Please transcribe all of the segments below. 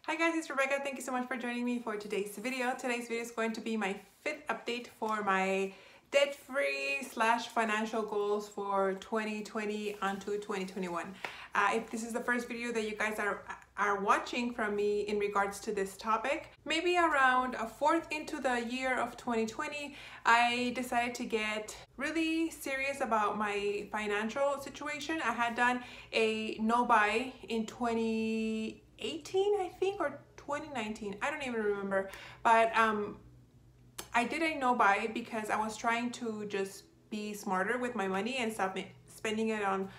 Hi guys, it's Rebecca. Thank you so much for joining me for today's video. Today's video is going to be my fifth update for my debt-free / financial goals for 2020 onto 2021. If this is the first video that you guys are watching from me in regards to this topic, maybe around a fourth into the year of 2020, I decided to get really serious about my financial situation. I had done a no-buy in 2018, I think, or 2019, I don't even remember, but I did a no-buy because I was trying to just be smarter with my money and stop spending it on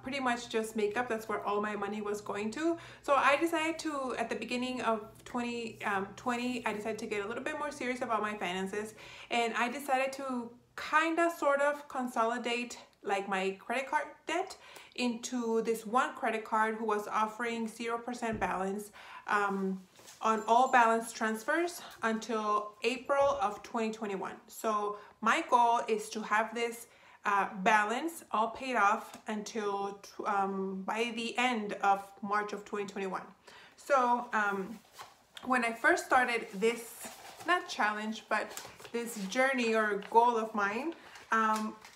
pretty much just makeup. That's where all my money was going to. So I decided to, at the beginning of 2020, I decided to get a little bit more serious about my finances, and I decided to kind of sort of consolidate like my credit card debt into this one credit card who was offering 0% balance on all balance transfers until April of 2021. So my goal is to have this balance all paid off until by the end of March of 2021. So when I first started this, not challenge, but this journey or goal of mine,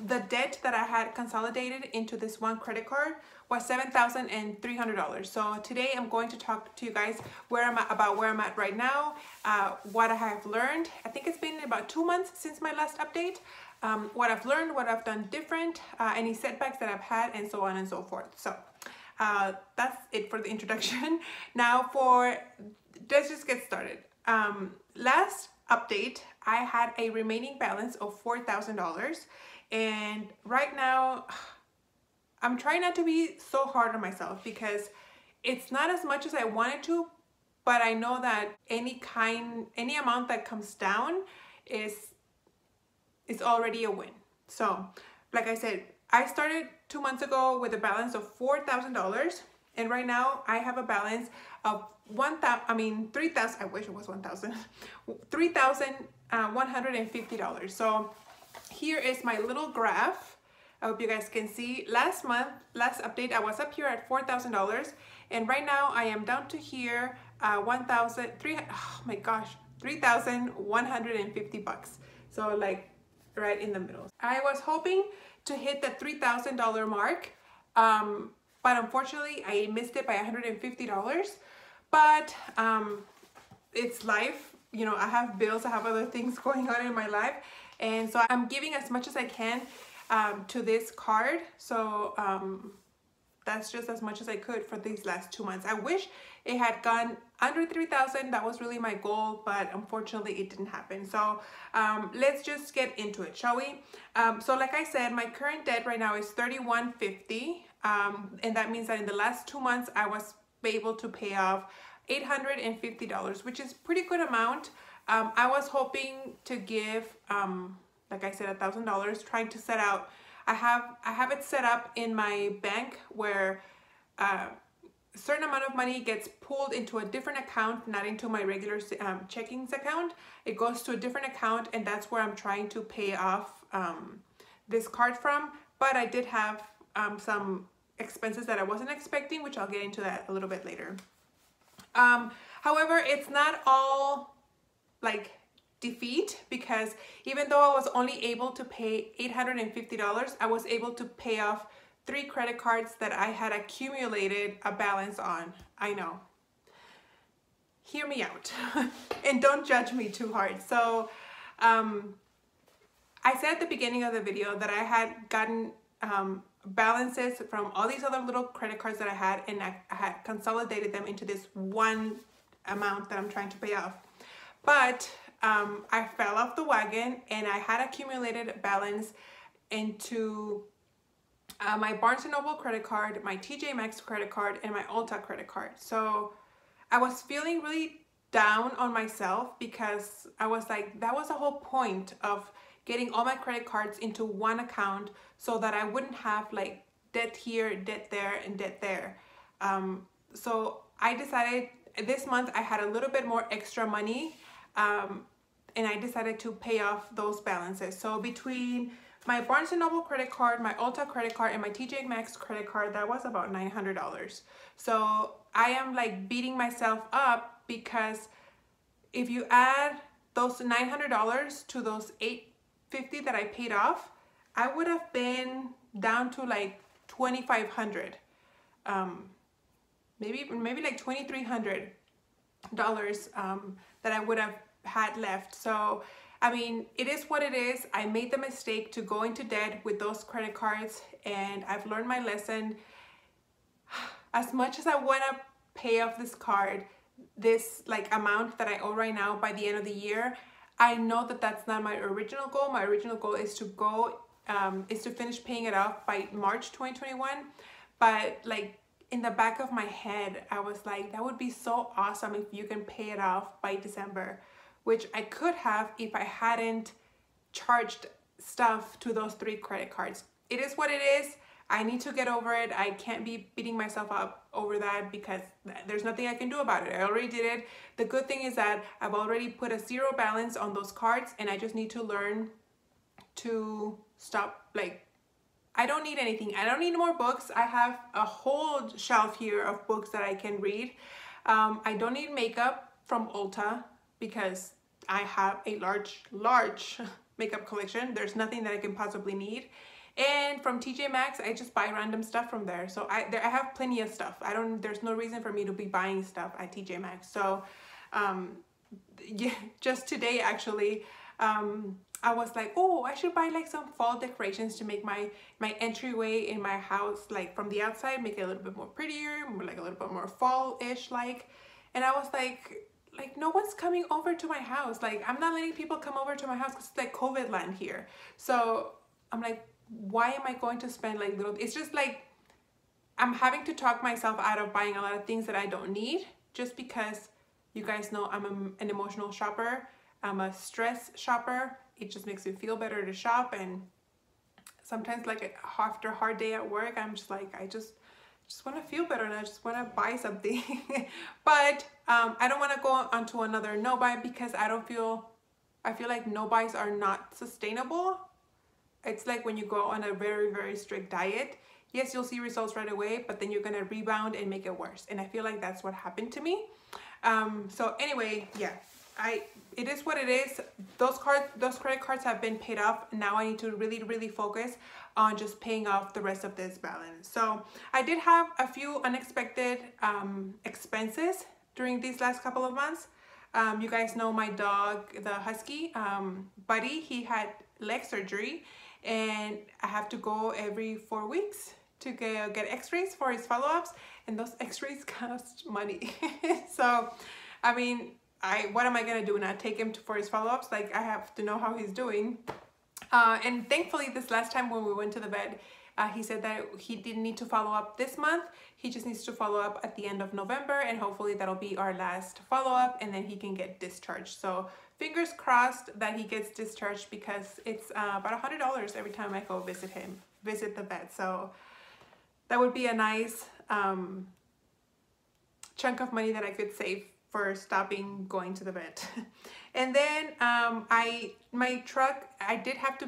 the debt that I had consolidated into this one credit card was $7,300. So today I'm going to talk to you guys where I'm at right now, what I have learned. I think it's been about 2 months since my last update. What I've learned, what I've done different, any setbacks that I've had, and so on and so forth. So that's it for the introduction. Now let's just get started. Last update, I had a remaining balance of $4,000, and right now I'm trying not to be so hard on myself because it's not as much as I wanted to, but I know that any amount that comes down is already a win. So like I said, I started 2 months ago with a balance of $4,000, and right now I have a balance of $3,000. I wish it was 1,000. $3,150. So here is my little graph. I hope you guys can see. Last update, I was up here at $4,000, and right now I am down to here, $3,150. So like right in the middle. I was hoping to hit the $3,000 mark, but unfortunately I missed it by $150. But it's life, you know. I have bills, I have other things going on in my life, and so I'm giving as much as I can to this card. So that's just as much as I could for these last 2 months. I wish it had gone under 3,000. That was really my goal, but unfortunately it didn't happen. So let's just get into it, shall we? So like I said, my current debt right now is $3,150, and that means that in the last 2 months I was able to pay off $850, which is pretty good amount. I was hoping to give like I said, $1,000, trying to set out. I have it set up in my bank where a certain amount of money gets pulled into a different account, not into my regular checkings account. It goes to a different account, and that's where I'm trying to pay off this card from. But I did have some expenses that I wasn't expecting, which I'll get into that a little bit later. However, it's not all like defeat, because even though I was only able to pay $850, I was able to pay off 3 credit cards that I had accumulated a balance on. I know. Hear me out and don't judge me too hard. So I said at the beginning of the video that I had gotten balances from all these other little credit cards that I had, and I had consolidated them into this one amount that I'm trying to pay off. But I fell off the wagon, and I had accumulated balance into my Barnes & Noble credit card, my TJ Maxx credit card, and my Ulta credit card. So I was feeling really down on myself because I was like, that was the whole point of getting all my credit cards into one account so that I wouldn't have like debt here, debt there, and debt there. So I decided this month I had a little bit more extra money, and I decided to pay off those balances. So between my Barnes & Noble credit card, my Ulta credit card, and my TJ Maxx credit card, that was about $900. So I am like beating myself up because if you add those $900 to those $850 that I paid off, I would have been down to like $2,500, maybe like $2,300 that I would have had left. So I mean, it is what it is. I made the mistake to go into debt with those credit cards, and I've learned my lesson. As much as I want to pay off this card, this like amount that I owe right now by the end of the year, I know that that's not my original goal. My original goal is to finish paying it off by March 2021. But like in the back of my head, I was like, that would be so awesome if you can pay it off by December, which I could have if I hadn't charged stuff to those 3 credit cards. It is what it is. I need to get over it. I can't be beating myself up over that because there's nothing I can do about it. I already did it. The good thing is that I've already put a 0 balance on those cards, and I just need to learn to stop. Like, I don't need anything. I don't need more books. I have a whole shelf here of books that I can read. I don't need makeup from Ulta because I have a large makeup collection. There's nothing that I can possibly need. And from TJ Maxx, I just buy random stuff from there. So I have plenty of stuff. There's no reason for me to be buying stuff at TJ Maxx. So yeah, just today actually, I was like, oh, I should buy like some fall decorations to make my entryway in my house, like from the outside, make it a little bit more prettier, like a little bit more fall-ish like. And I was like no one's coming over to my house. Like, I'm not letting people come over to my house because it's like COVID land here. So I'm like, why am I going to spend like little, it's just like, I'm having to talk myself out of buying a lot of things that I don't need, just because you guys know I'm an emotional shopper. I'm a stress shopper. It just makes me feel better to shop. And sometimes like after a hard day at work, I'm just like, I just want to feel better and I just want to buy something. But I don't want to go onto another no buy because I feel like no buys are not sustainable. It's like when you go on a very, very strict diet, yes, you'll see results right away, but then you're going to rebound and make it worse. And I feel like that's what happened to me. So anyway, yeah, it is what it is. Those credit cards have been paid off. Now I need to really, really focus on just paying off the rest of this balance. So I did have a few unexpected expenses during these last couple of months. You guys know my dog, the Husky, Buddy, he had leg surgery, and I have to go every 4 weeks to get x-rays for his follow-ups, and those x-rays cost money. So, I mean, what am I gonna do now? Take him for his follow-ups? Like, I have to know how he's doing. And thankfully, this last time when we went to the vet, he said that he didn't need to follow up this month. He just needs to follow up at the end of November, and hopefully that'll be our last follow-up, and then he can get discharged. So fingers crossed that he gets discharged, because it's about $100 every time I go visit the vet. So that would be a nice chunk of money that I could save for stopping going to the vet. And then my truck, I did have to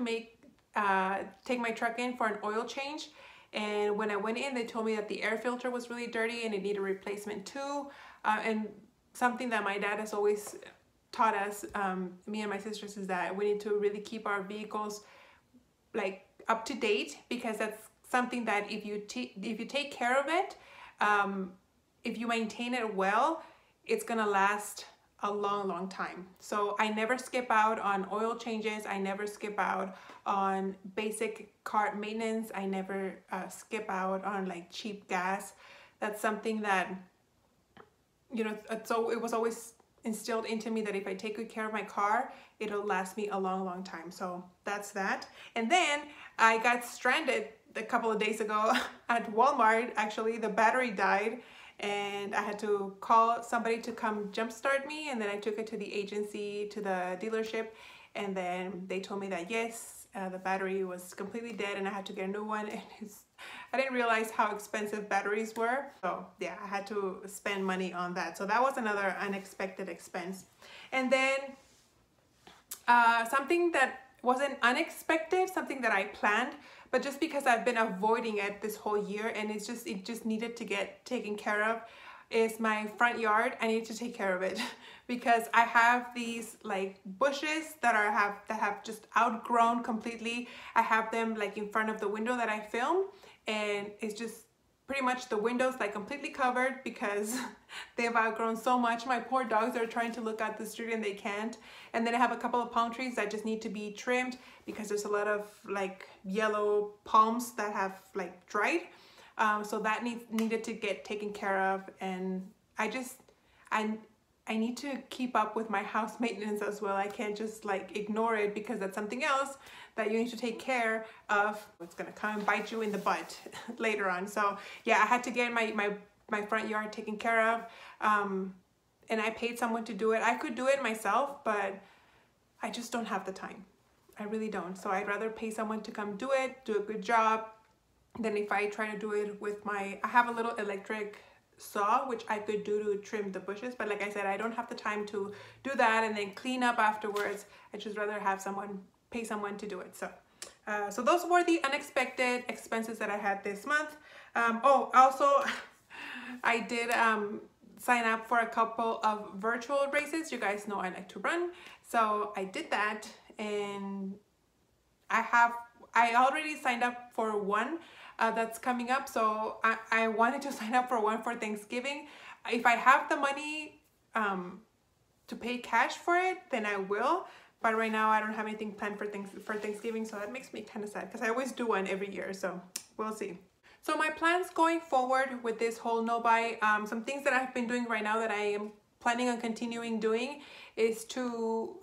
take my truck in for an oil change, and when I went in, they told me that the air filter was really dirty and it needed a replacement too. And something that my dad has always taught us, me and my sisters, is that we need to really keep our vehicles like up to date, because that's something that if you take care of it, if you maintain it well, it's gonna last a long time. So I never skip out on oil changes. I never skip out on basic car maintenance. I never skip out on like cheap gas. That's something that, you know, so it was always instilled into me that if I take good care of my car, it'll last me a long time. So that's that. And then I got stranded a couple of days ago at Walmart. Actually, the battery died, and I had to call somebody to come jumpstart me, and then I took it to the agency, to the dealership, and then they told me that yes, the battery was completely dead and I had to get a new one. And I didn't realize how expensive batteries were. So yeah, I had to spend money on that. So that was another unexpected expense. And then something that wasn't unexpected, something that I planned, but just because I've been avoiding it this whole year, and it just needed to get taken care of, is my front yard. I need to take care of it because I have these like bushes that have just outgrown completely. I have them like in front of the window that I film, and it's just pretty much the windows like completely covered because they've outgrown so much. My poor dogs are trying to look out the street and they can't. And then I have a couple of palm trees that just need to be trimmed because there's a lot of like yellow palms that have like dried. So that needed to get taken care of. And I need to keep up with my house maintenance as well. I can't just like ignore it because that's something else that you need to take care of. It's gonna come and bite you in the butt later on. So yeah, I had to get my front yard taken care of, and I paid someone to do it. I could do it myself, but I just don't have the time. I really don't. So I'd rather pay someone to come do it, do a good job, than if I try to do it with I have a little electric saw which I could do to trim the bushes, but like I said, I don't have the time to do that and then clean up afterwards. I'd just rather have pay someone to do it. So those were the unexpected expenses that I had this month. Oh, also I did sign up for a couple of virtual races. You guys know I like to run, so I did that, and I already signed up for one that's coming up. So I wanted to sign up for one for Thanksgiving. If I have the money to pay cash for it, then I will. But right now I don't have anything planned for Thanksgiving, so that makes me kind of sad because I always do one every year. So we'll see. So my plans going forward with this whole no-buy, some things that I've been doing right now that I am planning on continuing doing is to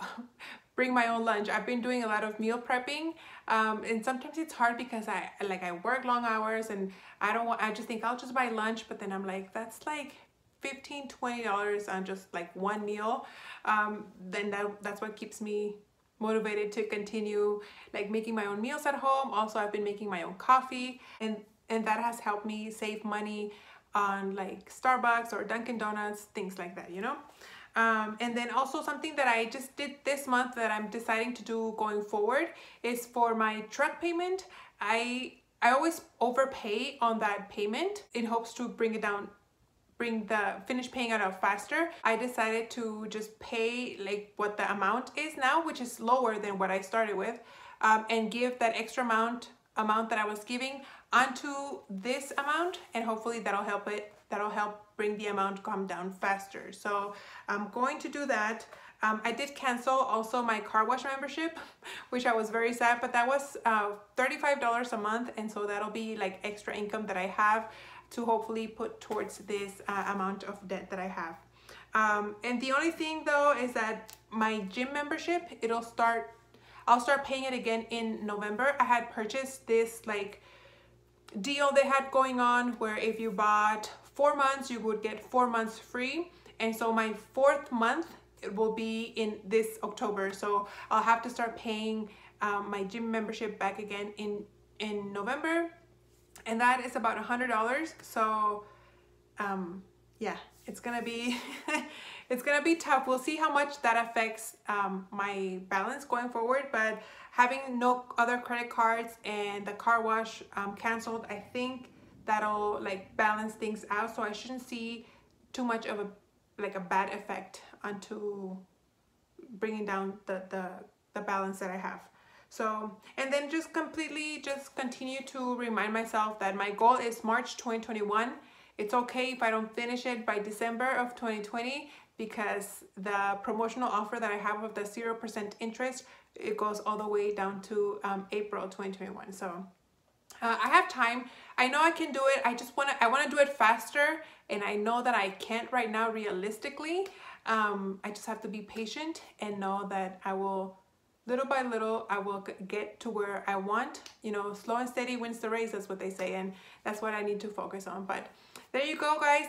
bring my own lunch. I've been doing a lot of meal prepping, and sometimes it's hard because I work long hours and I just think I'll just buy lunch, but then I'm like, that's like $15-20 on just like one meal. Then that's what keeps me motivated to continue like making my own meals at home. Also, I've been making my own coffee, and that has helped me save money on like Starbucks or Dunkin' Donuts, things like that, you know. And then also something that I just did this month that I'm deciding to do going forward is for my truck payment. I always overpay on that payment in hopes to bring finish paying it out faster. I decided to just pay like what the amount is now, which is lower than what I started with, and give that extra amount that I was giving onto this amount, and hopefully that'll help bring the amount come down faster. So I'm going to do that. I did cancel also my car wash membership, which I was very sad, but that was $35 a month, and so that'll be like extra income that I have to hopefully put towards this amount of debt that I have. And the only thing though is that my gym membership, I'll start paying it again in November. I had purchased this like deal they had going on where if you bought 4 months, you would get 4 months free. And so my 4th month, it will be in this October. So I'll have to start paying my gym membership back again in November. And that is about $100. So yeah, it's gonna be it's gonna be tough. We'll see how much that affects my balance going forward, but having no other credit cards and the car wash canceled, I think that'll like balance things out. So I shouldn't see too much of a bad effect onto bringing down the balance that I have. So, and then just continue to remind myself that my goal is March 2021. It's okay if I don't finish it by December of 2020, because the promotional offer that I have of the 0% interest, it goes all the way down to April 2021. So I have time. I know I can do it. I want to do it faster, and I know that I can't right now realistically. I just have to be patient and know that I will, little by little, I will get to where I want. You know, slow and steady wins the race, that's what they say, and that's what I need to focus on. But there you go, guys.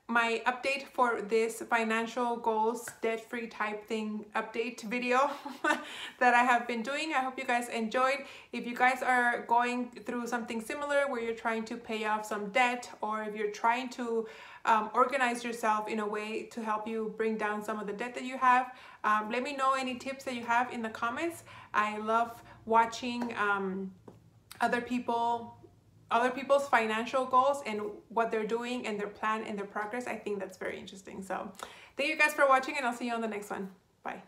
my update for this financial goals debt-free type thing update video that I have been doing. I hope you guys enjoyed. If you guys are going through something similar where you're trying to pay off some debt, or if you're trying to organize yourself in a way to help you bring down some of the debt that you have, let me know any tips that you have in the comments. I love watching other people's financial goals and what they're doing and their plan and their progress. I think that's very interesting. So thank you guys for watching, and I'll see you on the next one. Bye.